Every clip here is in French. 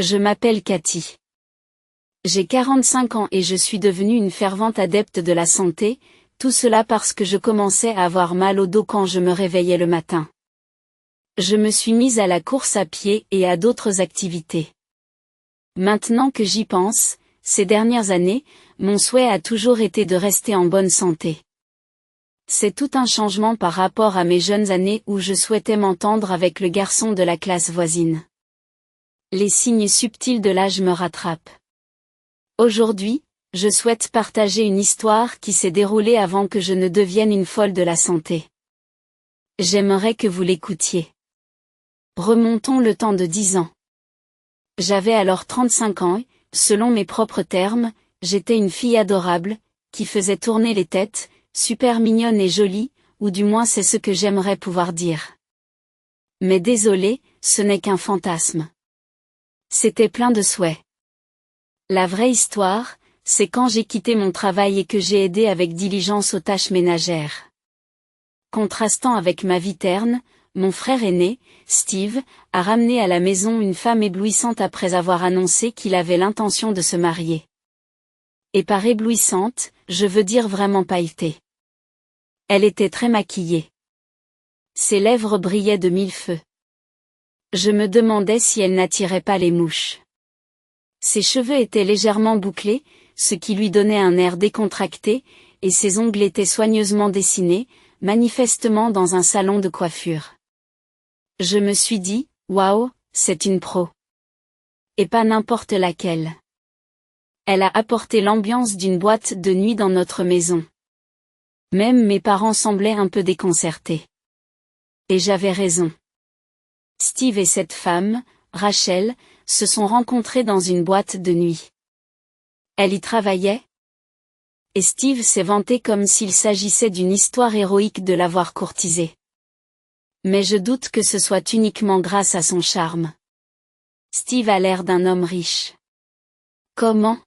Je m'appelle Cathy. J'ai 45 ans et je suis devenue une fervente adepte de la santé, tout cela parce que je commençais à avoir mal au dos quand je me réveillais le matin. Je me suis mise à la course à pied et à d'autres activités. Maintenant que j'y pense, ces dernières années, mon souhait a toujours été de rester en bonne santé. C'est tout un changement par rapport à mes jeunes années où je souhaitais m'entendre avec le garçon de la classe voisine. Les signes subtils de l'âge me rattrapent. Aujourd'hui, je souhaite partager une histoire qui s'est déroulée avant que je ne devienne une folle de la santé. J'aimerais que vous l'écoutiez. Remontons le temps de 10 ans. J'avais alors 35 ans et, selon mes propres termes, j'étais une fille adorable, qui faisait tourner les têtes, super mignonne et jolie, ou du moins c'est ce que j'aimerais pouvoir dire. Mais désolé, ce n'est qu'un fantasme. C'était plein de souhaits. La vraie histoire, c'est quand j'ai quitté mon travail et que j'ai aidé avec diligence aux tâches ménagères. Contrastant avec ma vie terne, mon frère aîné, Steve, a ramené à la maison une femme éblouissante après avoir annoncé qu'il avait l'intention de se marier. Et par éblouissante, je veux dire vraiment pailletée. Elle était très maquillée. Ses lèvres brillaient de 1000 feux. Je me demandais si elle n'attirait pas les mouches. Ses cheveux étaient légèrement bouclés, ce qui lui donnait un air décontracté, et ses ongles étaient soigneusement dessinés, manifestement dans un salon de coiffure. Je me suis dit, waouh, c'est une pro. Et pas n'importe laquelle. Elle a apporté l'ambiance d'une boîte de nuit dans notre maison. Même mes parents semblaient un peu déconcertés. Et j'avais raison. Steve et cette femme, Rachel, se sont rencontrés dans une boîte de nuit. Elle y travaillait. Et Steve s'est vanté comme s'il s'agissait d'une histoire héroïque de l'avoir courtisée. Mais je doute que ce soit uniquement grâce à son charme. Steve a l'air d'un homme riche. Comment?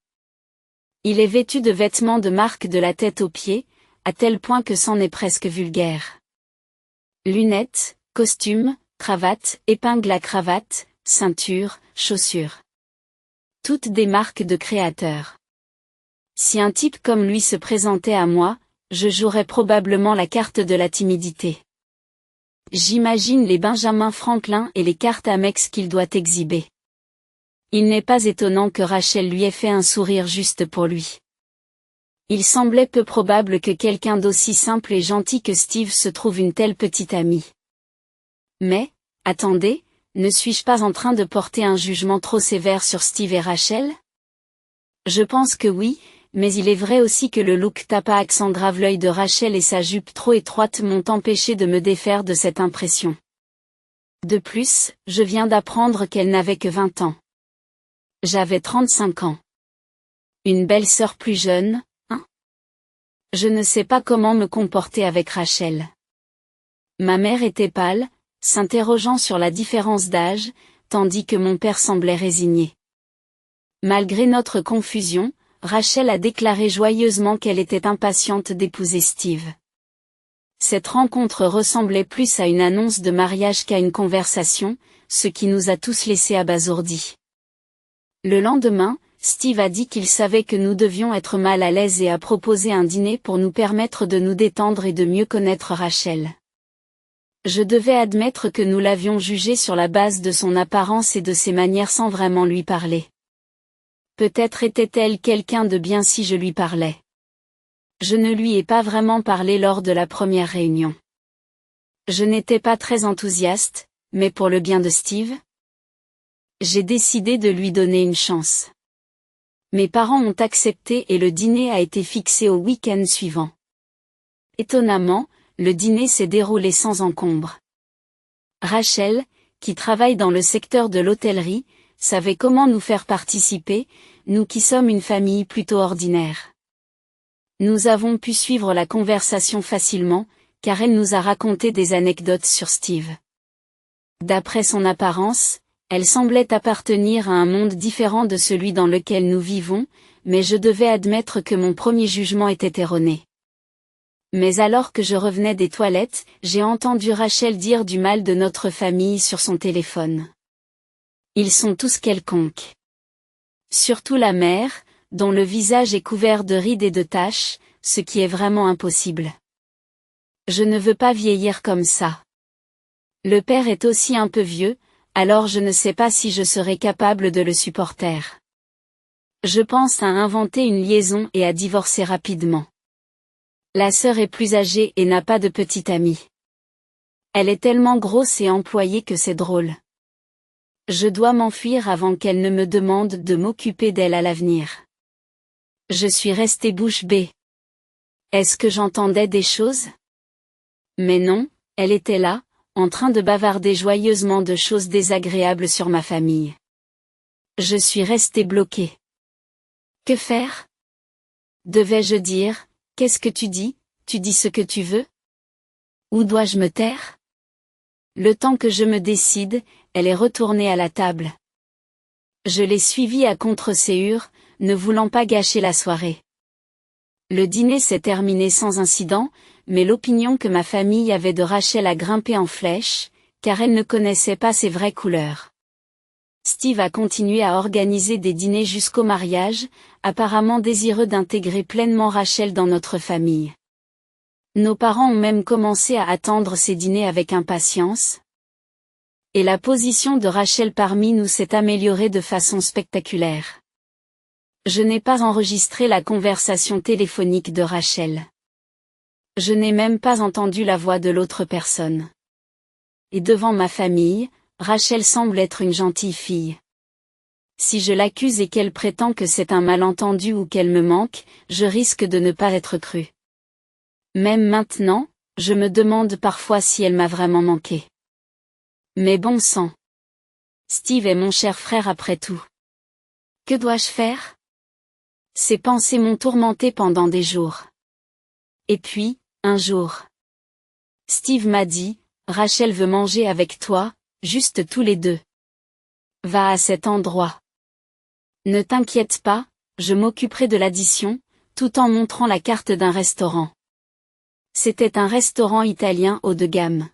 Il est vêtu de vêtements de marque de la tête aux pieds, à tel point que c'en est presque vulgaire. Lunettes, costume, cravate, épingle à cravate, ceinture, chaussures. Toutes des marques de créateurs. Si un type comme lui se présentait à moi, je jouerais probablement la carte de la timidité. J'imagine les Benjamin Franklin et les cartes Amex qu'il doit exhiber. Il n'est pas étonnant que Rachel lui ait fait un sourire juste pour lui. Il semblait peu probable que quelqu'un d'aussi simple et gentil que Steve se trouve une telle petite amie. Mais, attendez, ne suis-je pas en train de porter un jugement trop sévère sur Steve et Rachel? Je pense que oui, mais il est vrai aussi que le look tape à accent grave l'œil de Rachel et sa jupe trop étroite m'ont empêché de me défaire de cette impression. De plus, je viens d'apprendre qu'elle n'avait que 20 ans. J'avais 35 ans. Une belle sœur plus jeune, hein? Je ne sais pas comment me comporter avec Rachel. Ma mère était pâle, s'interrogeant sur la différence d'âge, tandis que mon père semblait résigné. Malgré notre confusion, Rachel a déclaré joyeusement qu'elle était impatiente d'épouser Steve. Cette rencontre ressemblait plus à une annonce de mariage qu'à une conversation, ce qui nous a tous laissés abasourdis. Le lendemain, Steve a dit qu'il savait que nous devions être mal à l'aise et a proposé un dîner pour nous permettre de nous détendre et de mieux connaître Rachel. Je devais admettre que nous l'avions jugée sur la base de son apparence et de ses manières sans vraiment lui parler. Peut-être était-elle quelqu'un de bien si je lui parlais. Je ne lui ai pas vraiment parlé lors de la première réunion. Je n'étais pas très enthousiaste, mais pour le bien de Steve, j'ai décidé de lui donner une chance. Mes parents ont accepté et le dîner a été fixé au week-end suivant. Étonnamment, le dîner s'est déroulé sans encombre. Rachel, qui travaille dans le secteur de l'hôtellerie, savait comment nous faire participer, nous qui sommes une famille plutôt ordinaire. Nous avons pu suivre la conversation facilement, car elle nous a raconté des anecdotes sur Steve. D'après son apparence, elle semblait appartenir à un monde différent de celui dans lequel nous vivons, mais je devais admettre que mon premier jugement était erroné. Mais alors que je revenais des toilettes, j'ai entendu Rachel dire du mal de notre famille sur son téléphone. Ils sont tous quelconques. Surtout la mère, dont le visage est couvert de rides et de taches, ce qui est vraiment impossible. Je ne veux pas vieillir comme ça. Le père est aussi un peu vieux, alors je ne sais pas si je serai capable de le supporter. Je pense à inventer une liaison et à divorcer rapidement. La sœur est plus âgée et n'a pas de petite amie. Elle est tellement grosse et employée que c'est drôle. Je dois m'enfuir avant qu'elle ne me demande de m'occuper d'elle à l'avenir. Je suis restée bouche bée. Est-ce que j'entendais des choses? Mais non, elle était là, en train de bavarder joyeusement de choses désagréables sur ma famille. Je suis restée bloquée. Que faire? Devais-je dire, qu'est-ce que tu dis ce que tu veux? Ou dois-je me taire? Le temps que je me décide, elle est retournée à la table. Je l'ai suivie à contre-séhur, ne voulant pas gâcher la soirée. Le dîner s'est terminé sans incident, mais l'opinion que ma famille avait de Rachel a grimpé en flèche, car elle ne connaissait pas ses vraies couleurs. Steve a continué à organiser des dîners jusqu'au mariage, apparemment désireux d'intégrer pleinement Rachel dans notre famille. Nos parents ont même commencé à attendre ces dîners avec impatience. Et la position de Rachel parmi nous s'est améliorée de façon spectaculaire. Je n'ai pas enregistré la conversation téléphonique de Rachel. Je n'ai même pas entendu la voix de l'autre personne. Et devant ma famille, Rachel semble être une gentille fille. Si je l'accuse et qu'elle prétend que c'est un malentendu ou qu'elle me manque, je risque de ne pas être crue. Même maintenant, je me demande parfois si elle m'a vraiment manqué. Mais bon sang. Steve est mon cher frère après tout. Que dois-je faire? Ces pensées m'ont tourmentée pendant des jours. Et puis, un jour, Steve m'a dit, Rachel veut manger avec toi, juste tous les deux. Va à cet endroit. Ne t'inquiète pas, je m'occuperai de l'addition, tout en montrant la carte d'un restaurant. C'était un restaurant italien haut de gamme.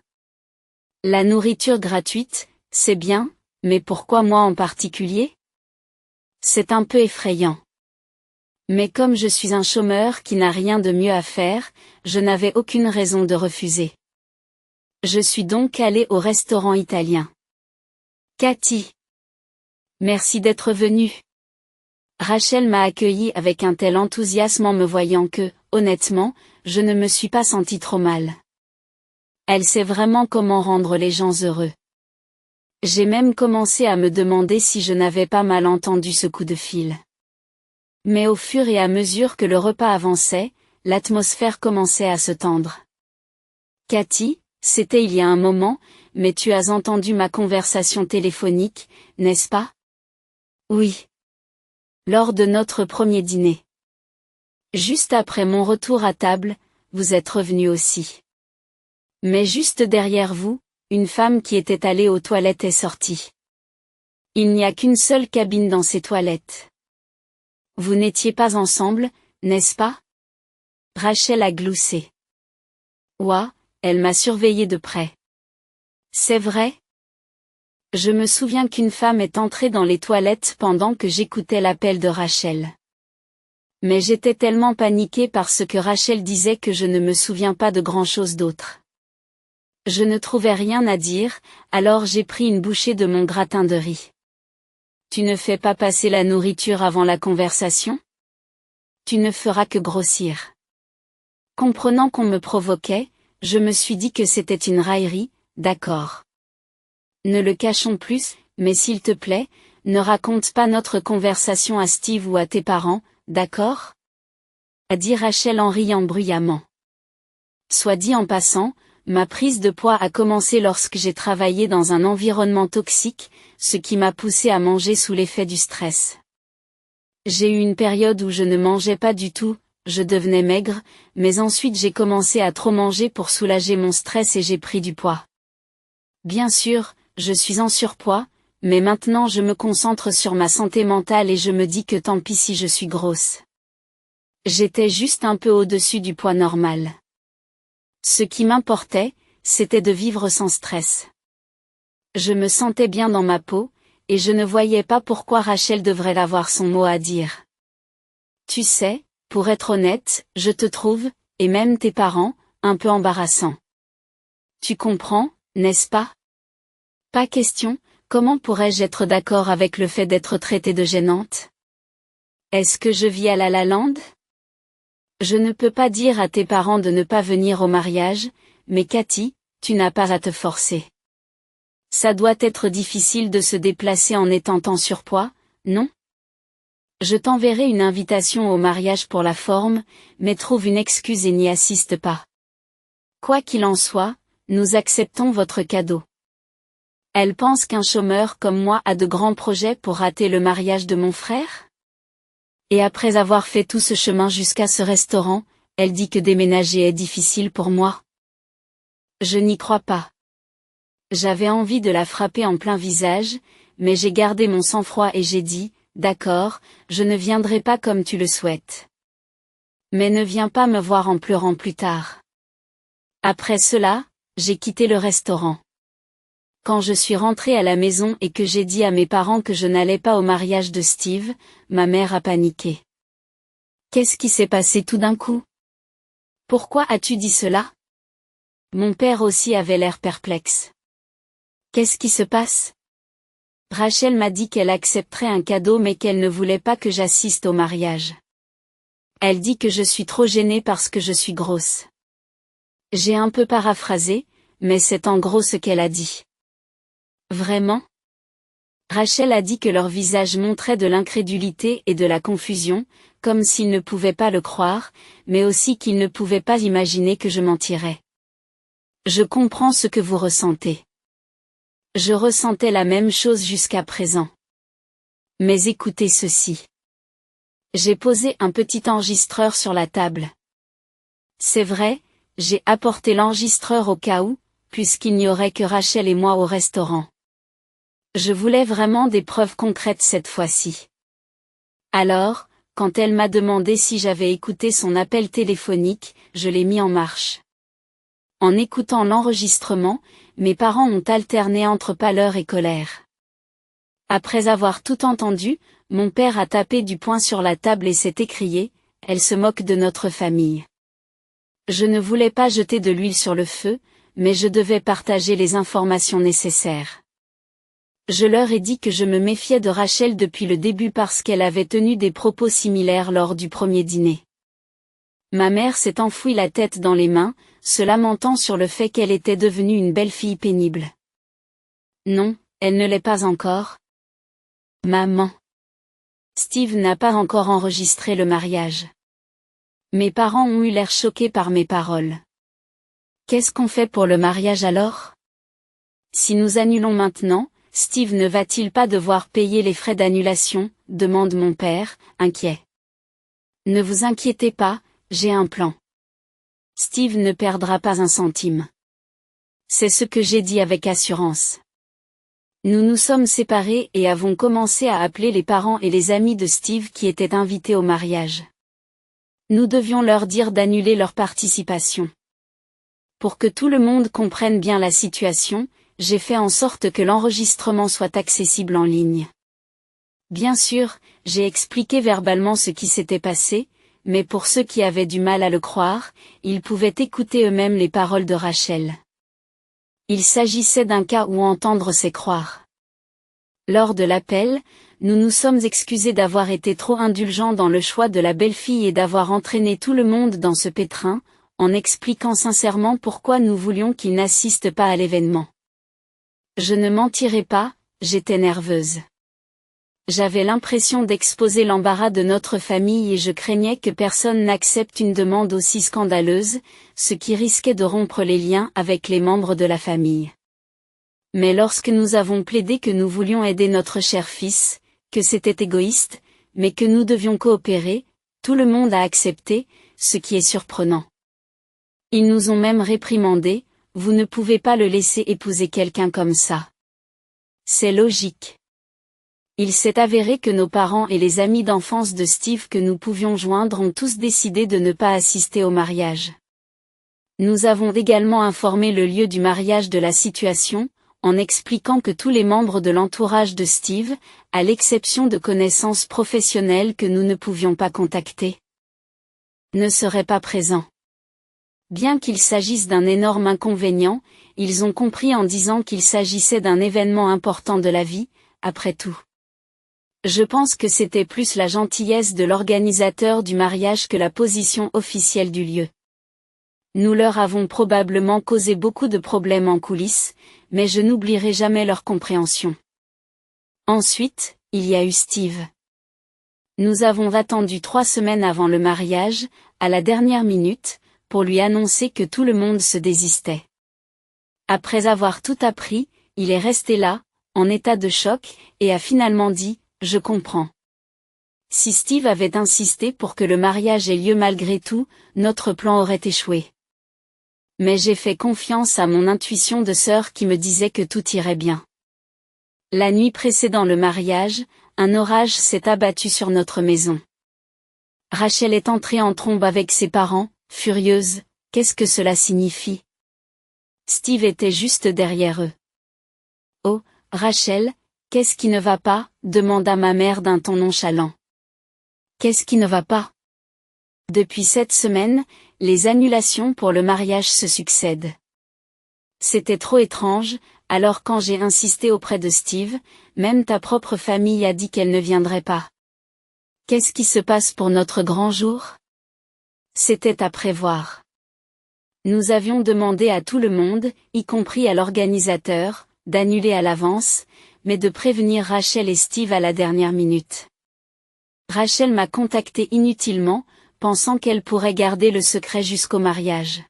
La nourriture gratuite, c'est bien, mais pourquoi moi en particulier? C'est un peu effrayant. Mais comme je suis un chômeur qui n'a rien de mieux à faire, je n'avais aucune raison de refuser. Je suis donc allée au restaurant italien. Cathy. Merci d'être venue. Rachel m'a accueillie avec un tel enthousiasme en me voyant que, honnêtement, je ne me suis pas sentie trop mal. Elle sait vraiment comment rendre les gens heureux. J'ai même commencé à me demander si je n'avais pas mal entendu ce coup de fil. Mais au fur et à mesure que le repas avançait, l'atmosphère commençait à se tendre. Cathy, c'était il y a un moment, mais tu as entendu ma conversation téléphonique, n'est-ce pas? Oui. Lors de notre premier dîner. Juste après mon retour à table, vous êtes revenu aussi. Mais juste derrière vous, une femme qui était allée aux toilettes est sortie. Il n'y a qu'une seule cabine dans ces toilettes. Vous n'étiez pas ensemble, n'est-ce pas? Rachel a gloussé. Ouah, elle m'a surveillé de près. C'est vrai? Je me souviens qu'une femme est entrée dans les toilettes pendant que j'écoutais l'appel de Rachel. Mais j'étais tellement paniquée par ce que Rachel disait que je ne me souviens pas de grand-chose d'autre. Je ne trouvais rien à dire, alors j'ai pris une bouchée de mon gratin de riz. Tu ne fais pas passer la nourriture avant la conversation? Tu ne feras que grossir. Comprenant qu'on me provoquait, je me suis dit que c'était une raillerie, d'accord. Ne le cachons plus, mais s'il te plaît, ne raconte pas notre conversation à Steve ou à tes parents, d'accord? A dit Rachel en riant bruyamment. Soit dit en passant, ma prise de poids a commencé lorsque j'ai travaillé dans un environnement toxique, ce qui m'a poussé à manger sous l'effet du stress. J'ai eu une période où je ne mangeais pas du tout, je devenais maigre, mais ensuite j'ai commencé à trop manger pour soulager mon stress et j'ai pris du poids. Bien sûr, je suis en surpoids, mais maintenant je me concentre sur ma santé mentale et je me dis que tant pis si je suis grosse. J'étais juste un peu au-dessus du poids normal. Ce qui m'importait, c'était de vivre sans stress. Je me sentais bien dans ma peau, et je ne voyais pas pourquoi Rachel devrait avoir son mot à dire. Tu sais, pour être honnête, je te trouve, et même tes parents, un peu embarrassant. Tu comprends, n'est-ce pas? Pas question, comment pourrais-je être d'accord avec le fait d'être traitée de gênante? Est-ce que je vis à La La Land? Je ne peux pas dire à tes parents de ne pas venir au mariage, mais Cathy, tu n'as pas à te forcer. Ça doit être difficile de se déplacer en étant en surpoids, non? Je t'enverrai une invitation au mariage pour la forme, mais trouve une excuse et n'y assiste pas. Quoi qu'il en soit, nous acceptons votre cadeau. Elle pense qu'un chômeur comme moi a de grands projets pour rater le mariage de mon frère? Et après avoir fait tout ce chemin jusqu'à ce restaurant, elle dit que déménager est difficile pour moi. Je n'y crois pas. J'avais envie de la frapper en plein visage, mais j'ai gardé mon sang-froid et j'ai dit, d'accord, je ne viendrai pas comme tu le souhaites. Mais ne viens pas me voir en pleurant plus tard. Après cela, j'ai quitté le restaurant. Quand je suis rentrée à la maison et que j'ai dit à mes parents que je n'allais pas au mariage de Steve, ma mère a paniqué. Qu'est-ce qui s'est passé tout d'un coup? Pourquoi as-tu dit cela? Mon père aussi avait l'air perplexe. Qu'est-ce qui se passe? Rachel m'a dit qu'elle accepterait un cadeau mais qu'elle ne voulait pas que j'assiste au mariage. Elle dit que je suis trop gênée parce que je suis grosse. J'ai un peu paraphrasé, mais c'est en gros ce qu'elle a dit. Vraiment? Rachel a dit que leur visage montrait de l'incrédulité et de la confusion, comme s'ils ne pouvaient pas le croire, mais aussi qu'ils ne pouvaient pas imaginer que je mentirais. Je comprends ce que vous ressentez. Je ressentais la même chose jusqu'à présent. Mais écoutez ceci. J'ai posé un petit enregistreur sur la table. C'est vrai, j'ai apporté l'enregistreur au cas où, puisqu'il n'y aurait que Rachel et moi au restaurant. Je voulais vraiment des preuves concrètes cette fois-ci. Alors, quand elle m'a demandé si j'avais écouté son appel téléphonique, je l'ai mis en marche. En écoutant l'enregistrement, mes parents ont alterné entre pâleur et colère. Après avoir tout entendu, mon père a tapé du poing sur la table et s'est écrié, « Elle se moque de notre famille ». Je ne voulais pas jeter de l'huile sur le feu, mais je devais partager les informations nécessaires. Je leur ai dit que je me méfiais de Rachel depuis le début parce qu'elle avait tenu des propos similaires lors du premier dîner. Ma mère s'est enfouie la tête dans les mains, se lamentant sur le fait qu'elle était devenue une belle fille pénible. Non, elle ne l'est pas encore. Maman. Steve n'a pas encore enregistré le mariage. Mes parents ont eu l'air choqués par mes paroles. Qu'est-ce qu'on fait pour le mariage alors? Si nous annulons maintenant, Steve ne va-t-il pas devoir payer les frais d'annulation, demande mon père, inquiet. Ne vous inquiétez pas, j'ai un plan. Steve ne perdra pas un centime. C'est ce que j'ai dit avec assurance. Nous nous sommes séparés et avons commencé à appeler les parents et les amis de Steve qui étaient invités au mariage. Nous devions leur dire d'annuler leur participation. Pour que tout le monde comprenne bien la situation, j'ai fait en sorte que l'enregistrement soit accessible en ligne. Bien sûr, j'ai expliqué verbalement ce qui s'était passé, mais pour ceux qui avaient du mal à le croire, ils pouvaient écouter eux-mêmes les paroles de Rachel. Il s'agissait d'un cas où entendre c'est croire. Lors de l'appel, nous nous sommes excusés d'avoir été trop indulgents dans le choix de la belle-fille et d'avoir entraîné tout le monde dans ce pétrin, en expliquant sincèrement pourquoi nous voulions qu'il n'assiste pas à l'événement. Je ne mentirai pas, j'étais nerveuse. J'avais l'impression d'exposer l'embarras de notre famille et je craignais que personne n'accepte une demande aussi scandaleuse, ce qui risquait de rompre les liens avec les membres de la famille. Mais lorsque nous avons plaidé que nous voulions aider notre cher fils, que c'était égoïste, mais que nous devions coopérer, tout le monde a accepté, ce qui est surprenant. Ils nous ont même réprimandés, vous ne pouvez pas le laisser épouser quelqu'un comme ça. C'est logique. Il s'est avéré que nos parents et les amis d'enfance de Steve que nous pouvions joindre ont tous décidé de ne pas assister au mariage. Nous avons également informé le lieu du mariage de la situation, en expliquant que tous les membres de l'entourage de Steve, à l'exception de connaissances professionnelles que nous ne pouvions pas contacter, ne seraient pas présents. Bien qu'il s'agisse d'un énorme inconvénient, ils ont compris en disant qu'il s'agissait d'un événement important de la vie, après tout. Je pense que c'était plus la gentillesse de l'organisateur du mariage que la position officielle du lieu. Nous leur avons probablement causé beaucoup de problèmes en coulisses, mais je n'oublierai jamais leur compréhension. Ensuite, il y a eu Steve. Nous avons attendu 3 semaines avant le mariage, à la dernière minute, pour lui annoncer que tout le monde se désistait. Après avoir tout appris, il est resté là, en état de choc, et a finalement dit « Je comprends ». Si Steve avait insisté pour que le mariage ait lieu malgré tout, notre plan aurait échoué. Mais j'ai fait confiance à mon intuition de sœur qui me disait que tout irait bien. La nuit précédant le mariage, un orage s'est abattu sur notre maison. Rachel est entrée en trombe avec ses parents, furieuse. Qu'est-ce que cela signifie? Steve était juste derrière eux. Oh, Rachel, qu'est-ce qui ne va pas? Demanda ma mère d'un ton nonchalant. Qu'est-ce qui ne va pas? Depuis 7 semaines, les annulations pour le mariage se succèdent. C'était trop étrange, alors quand j'ai insisté auprès de Steve, même ta propre famille a dit qu'elle ne viendrait pas. Qu'est-ce qui se passe pour notre grand jour? C'était à prévoir. Nous avions demandé à tout le monde, y compris à l'organisateur, d'annuler à l'avance, mais de prévenir Rachel et Steve à la dernière minute. Rachel m'a contacté inutilement, pensant qu'elle pourrait garder le secret jusqu'au mariage.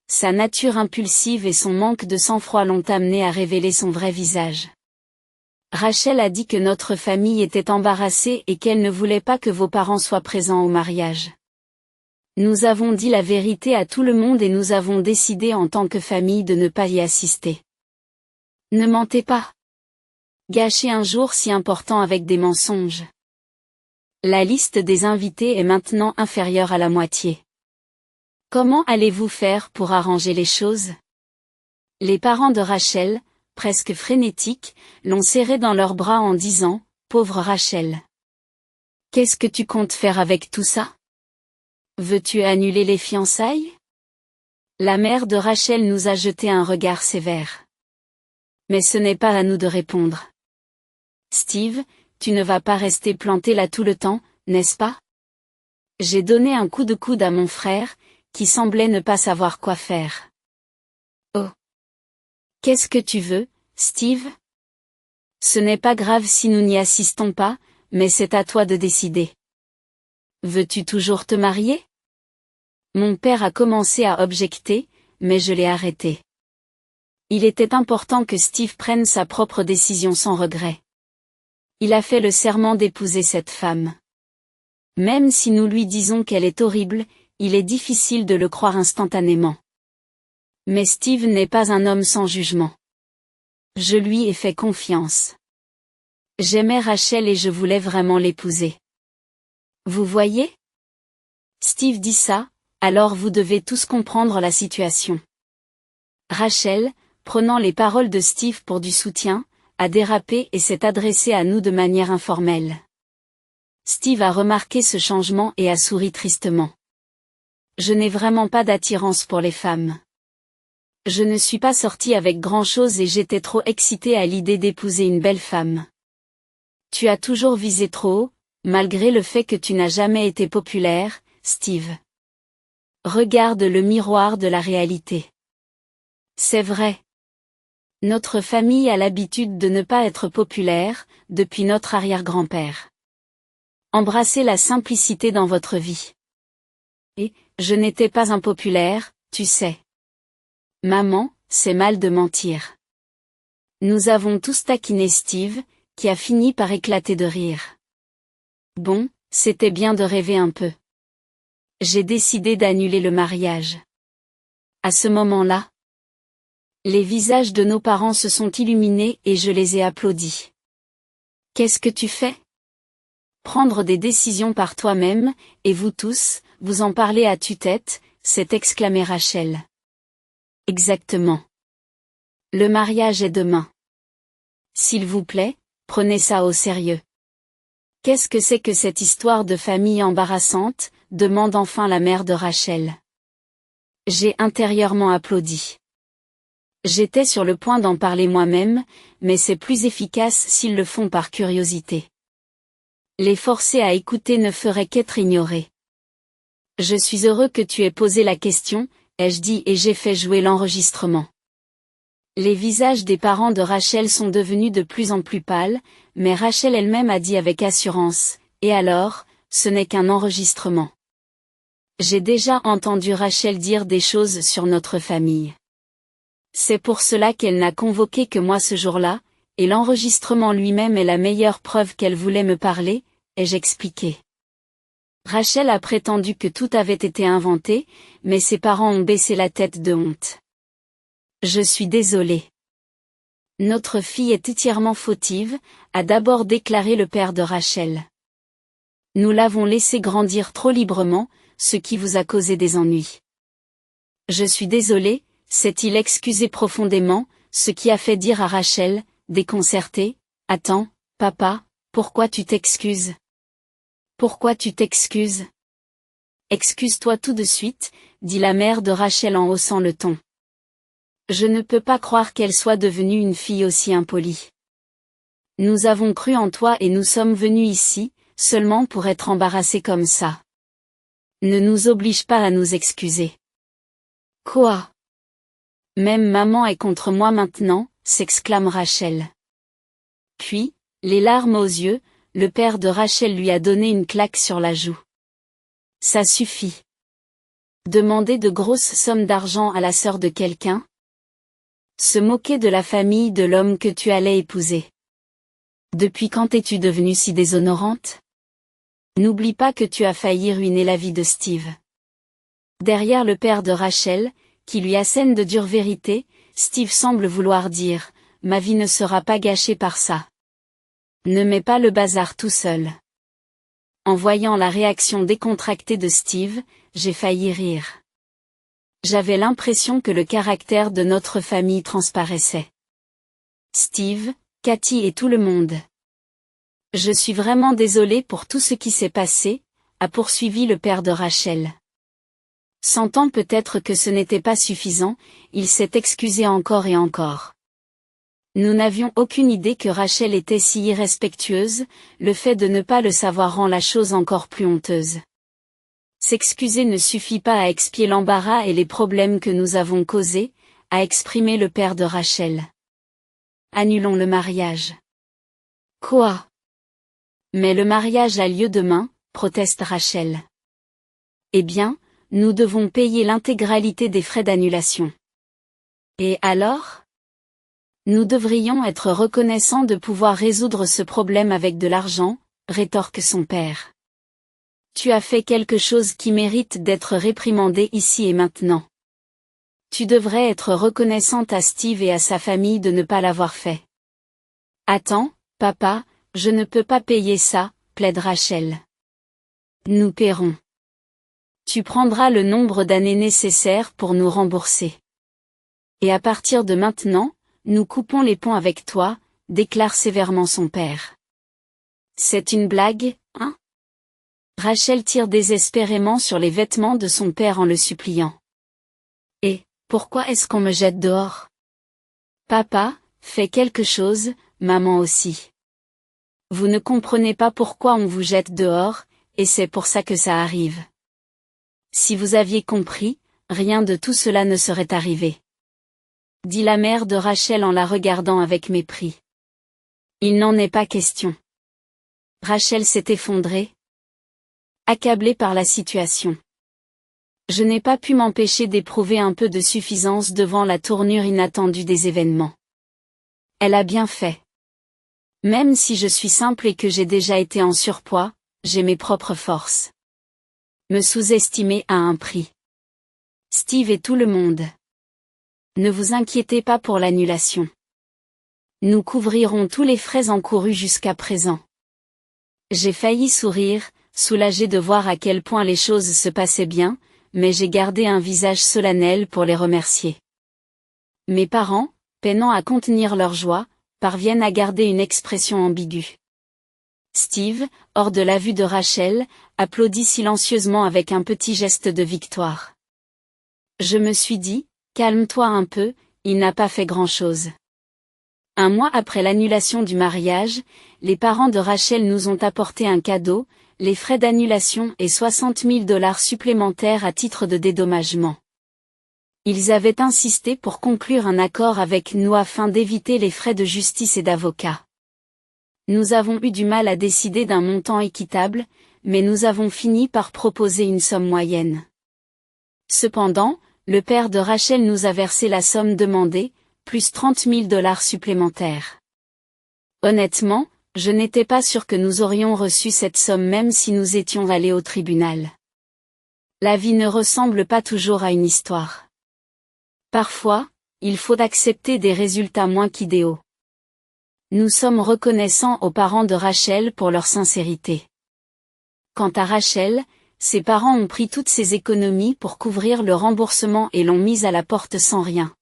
Sa nature impulsive et son manque de sang-froid l'ont amenée à révéler son vrai visage. Rachel a dit que notre famille était embarrassée et qu'elle ne voulait pas que vos parents soient présents au mariage. Nous avons dit la vérité à tout le monde et nous avons décidé en tant que famille de ne pas y assister. Ne mentez pas. Gâchez un jour si important avec des mensonges. La liste des invités est maintenant inférieure à la moitié. Comment allez-vous faire pour arranger les choses? Les parents de Rachel, presque frénétiques, l'ont serrée dans leurs bras en disant « Pauvre Rachel. Qu'est-ce que tu comptes faire avec tout ça? Veux-tu annuler les fiançailles ?» La mère de Rachel nous a jeté un regard sévère. Mais ce n'est pas à nous de répondre. Steve, tu ne vas pas rester planté là tout le temps, n'est-ce pas? J'ai donné un coup de coude à mon frère, qui semblait ne pas savoir quoi faire. Oh. Qu'est-ce que tu veux, Steve? Ce n'est pas grave si nous n'y assistons pas, mais c'est à toi de décider. Veux-tu toujours te marier? Mon père a commencé à objecter, mais je l'ai arrêté. Il était important que Steve prenne sa propre décision sans regret. Il a fait le serment d'épouser cette femme. Même si nous lui disons qu'elle est horrible, il est difficile de le croire instantanément. Mais Steve n'est pas un homme sans jugement. Je lui ai fait confiance. J'aimais Rachel et je voulais vraiment l'épouser. Vous voyez? Steve dit ça, alors vous devez tous comprendre la situation. Rachel, prenant les paroles de Steve pour du soutien, a dérapé et s'est adressée à nous de manière informelle. Steve a remarqué ce changement et a souri tristement. Je n'ai vraiment pas d'attirance pour les femmes. Je ne suis pas sortie avec grand-chose et j'étais trop excitée à l'idée d'épouser une belle femme. Tu as toujours visé trop haut, malgré le fait que tu n'as jamais été populaire, Steve. Regarde le miroir de la réalité. C'est vrai. Notre famille a l'habitude de ne pas être populaire, depuis notre arrière-grand-père. Embrassez la simplicité dans votre vie. Et, je n'étais pas impopulaire, tu sais. Maman, c'est mal de mentir. Nous avons tous taquiné Steve, qui a fini par éclater de rire. Bon, c'était bien de rêver un peu. J'ai décidé d'annuler le mariage. À ce moment-là, les visages de nos parents se sont illuminés et je les ai applaudis. Qu'est-ce que tu fais? Prendre des décisions par toi-même, et vous tous, vous en parlez à tue-tête, s'est exclamé Rachel. Exactement. Le mariage est demain. S'il vous plaît, prenez ça au sérieux. Qu'est-ce que c'est que cette histoire de famille embarrassante, demande enfin la mère de Rachel. J'ai intérieurement applaudi. J'étais sur le point d'en parler moi-même, mais c'est plus efficace s'ils le font par curiosité. Les forcer à écouter ne ferait qu'être ignorés. Je suis heureux que tu aies posé la question, ai-je dit et j'ai fait jouer l'enregistrement. Les visages des parents de Rachel sont devenus de plus en plus pâles, mais Rachel elle-même a dit avec assurance, et alors, ce n'est qu'un enregistrement. J'ai déjà entendu Rachel dire des choses sur notre famille. C'est pour cela qu'elle n'a convoqué que moi ce jour-là, et l'enregistrement lui-même est la meilleure preuve qu'elle voulait me parler, ai-je expliqué. Rachel a prétendu que tout avait été inventé, mais ses parents ont baissé la tête de honte. Je suis désolée. Notre fille est entièrement fautive, a d'abord déclaré le père de Rachel. Nous l'avons laissée grandir trop librement, ce qui vous a causé des ennuis. Je suis désolée, s'est-il excusé profondément, ce qui a fait dire à Rachel, déconcertée, « Attends, papa, pourquoi tu t'excuses ? Pourquoi tu t'excuses ? Excuse-toi tout de suite, dit la mère de Rachel en haussant le ton. Je ne peux pas croire qu'elle soit devenue une fille aussi impolie. Nous avons cru en toi et nous sommes venus ici, seulement pour être embarrassés comme ça. Ne nous oblige pas à nous excuser. Quoi ? Même maman est contre moi maintenant, s'exclame Rachel. Puis, les larmes aux yeux, le père de Rachel lui a donné une claque sur la joue. Ça suffit. Demander de grosses sommes d'argent à la sœur de quelqu'un ? Se moquer de la famille de l'homme que tu allais épouser. Depuis quand es-tu devenue si déshonorante ? N'oublie pas que tu as failli ruiner la vie de Steve. Derrière le père de Rachel, qui lui assène de dures vérités, Steve semble vouloir dire « Ma vie ne sera pas gâchée par ça. » Ne mets pas le bazar tout seul. En voyant la réaction décontractée de Steve, j'ai failli rire. J'avais l'impression que le caractère de notre famille transparaissait. Steve, Cathy et tout le monde. Je suis vraiment désolé pour tout ce qui s'est passé, a poursuivi le père de Rachel. Sentant peut-être que ce n'était pas suffisant, il s'est excusé encore et encore. Nous n'avions aucune idée que Rachel était si irrespectueuse, le fait de ne pas le savoir rend la chose encore plus honteuse. S'excuser ne suffit pas à expier l'embarras et les problèmes que nous avons causés, a exprimé le père de Rachel. Annulons le mariage. Quoi ? Mais le mariage a lieu demain, proteste Rachel. Eh bien, nous devons payer l'intégralité des frais d'annulation. Et alors ? Nous devrions être reconnaissants de pouvoir résoudre ce problème avec de l'argent, rétorque son père. Tu as fait quelque chose qui mérite d'être réprimandé ici et maintenant. Tu devrais être reconnaissante à Steve et à sa famille de ne pas l'avoir fait. Attends, papa, je ne peux pas payer ça, plaide Rachel. Nous paierons. Tu prendras le nombre d'années nécessaires pour nous rembourser. Et à partir de maintenant, nous coupons les ponts avec toi, déclare sévèrement son père. C'est une blague, hein ? Rachel tire désespérément sur les vêtements de son père en le suppliant. Et, pourquoi est-ce qu'on me jette dehors ? Papa, fais quelque chose, maman aussi. Vous ne comprenez pas pourquoi on vous jette dehors, et c'est pour ça que ça arrive. Si vous aviez compris, rien de tout cela ne serait arrivé. Dit la mère de Rachel en la regardant avec mépris. Il n'en est pas question. Rachel s'est effondrée, accablée par la situation. Je n'ai pas pu m'empêcher d'éprouver un peu de suffisance devant la tournure inattendue des événements. Elle a bien fait. Même si je suis simple et que j'ai déjà été en surpoids, j'ai mes propres forces. Me sous-estimer a un prix. Steve et tout le monde. Ne vous inquiétez pas pour l'annulation. Nous couvrirons tous les frais encourus jusqu'à présent. J'ai failli sourire, soulagé de voir à quel point les choses se passaient bien, mais j'ai gardé un visage solennel pour les remercier. Mes parents, peinant à contenir leur joie, parviennent à garder une expression ambiguë. Steve, hors de la vue de Rachel, applaudit silencieusement avec un petit geste de victoire. Je me suis dit, calme-toi un peu, il n'a pas fait grand-chose. Un mois après l'annulation du mariage, les parents de Rachel nous ont apporté un cadeau, les frais d'annulation et $60 000 supplémentaires à titre de dédommagement. Ils avaient insisté pour conclure un accord avec nous afin d'éviter les frais de justice et d'avocat. Nous avons eu du mal à décider d'un montant équitable, mais nous avons fini par proposer une somme moyenne. Cependant, le père de Rachel nous a versé la somme demandée, plus $30 000 supplémentaires. Honnêtement, je n'étais pas sûr que nous aurions reçu cette somme même si nous étions allés au tribunal. La vie ne ressemble pas toujours à une histoire. Parfois, il faut accepter des résultats moins qu'idéaux. Nous sommes reconnaissants aux parents de Rachel pour leur sincérité. Quant à Rachel, ses parents ont pris toutes ses économies pour couvrir le remboursement et l'ont mise à la porte sans rien.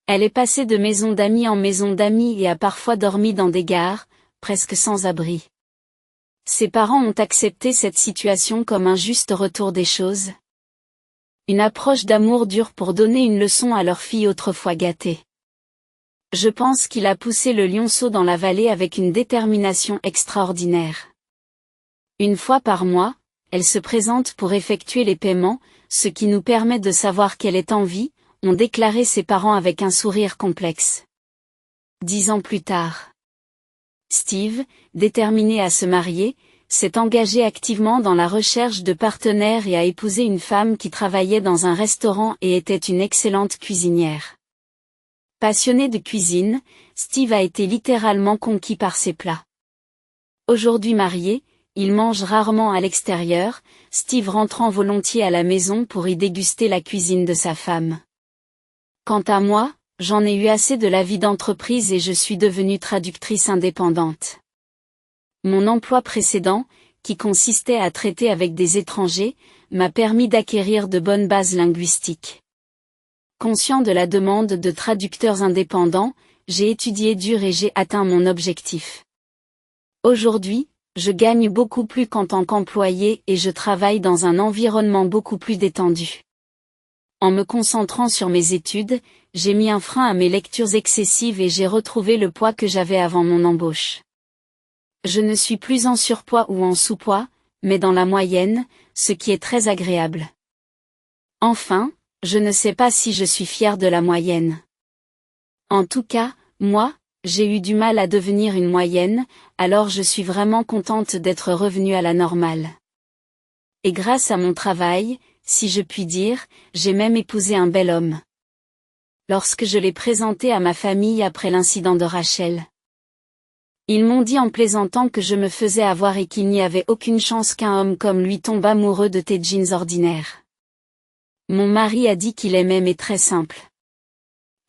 Elle est passée de maison d'amis en maison d'amis et a parfois dormi dans des gares, presque sans abri. Ses parents ont accepté cette situation comme un juste retour des choses. Une approche d'amour dur pour donner une leçon à leur fille autrefois gâtée. Je pense qu'il a poussé le lionceau dans la vallée avec une détermination extraordinaire. Une fois par mois, elle se présente pour effectuer les paiements, ce qui nous permet de savoir qu'elle est en vie, ont déclaré ses parents avec un sourire complexe. 10 ans plus tard. Steve, déterminé à se marier, s'est engagé activement dans la recherche de partenaires et a épousé une femme qui travaillait dans un restaurant et était une excellente cuisinière. Passionné de cuisine, Steve a été littéralement conquis par ses plats. Aujourd'hui marié, il mange rarement à l'extérieur, Steve rentrant volontiers à la maison pour y déguster la cuisine de sa femme. Quant à moi, j'en ai eu assez de la vie d'entreprise et je suis devenue traductrice indépendante. Mon emploi précédent, qui consistait à traiter avec des étrangers, m'a permis d'acquérir de bonnes bases linguistiques. Conscient de la demande de traducteurs indépendants, j'ai étudié dur et j'ai atteint mon objectif. Aujourd'hui, je gagne beaucoup plus qu'en tant qu'employé et je travaille dans un environnement beaucoup plus détendu. En me concentrant sur mes études, j'ai mis un frein à mes lectures excessives et j'ai retrouvé le poids que j'avais avant mon embauche. Je ne suis plus en surpoids ou en sous-poids, mais dans la moyenne, ce qui est très agréable. Enfin, je ne sais pas si je suis fière de la moyenne. En tout cas, moi, j'ai eu du mal à devenir une moyenne, alors je suis vraiment contente d'être revenue à la normale. Et grâce à mon travail, si je puis dire, j'ai même épousé un bel homme. Lorsque je l'ai présenté à ma famille après l'incident de Rachel, ils m'ont dit en plaisantant que je me faisais avoir et qu'il n'y avait aucune chance qu'un homme comme lui tombe amoureux de tes jeans ordinaires. Mon mari a dit qu'il aimait mes très simples.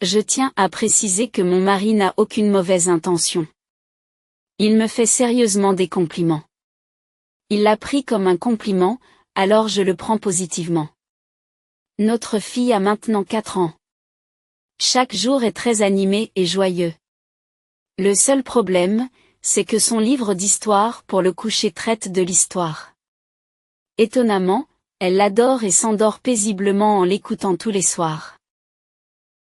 Je tiens à préciser que mon mari n'a aucune mauvaise intention. Il me fait sérieusement des compliments. Il l'a pris comme un compliment, alors je le prends positivement. Notre fille a maintenant 4 ans. Chaque jour est très animé et joyeux. Le seul problème, c'est que son livre d'histoire pour le coucher traite de l'histoire. Étonnamment, elle l'adore et s'endort paisiblement en l'écoutant tous les soirs.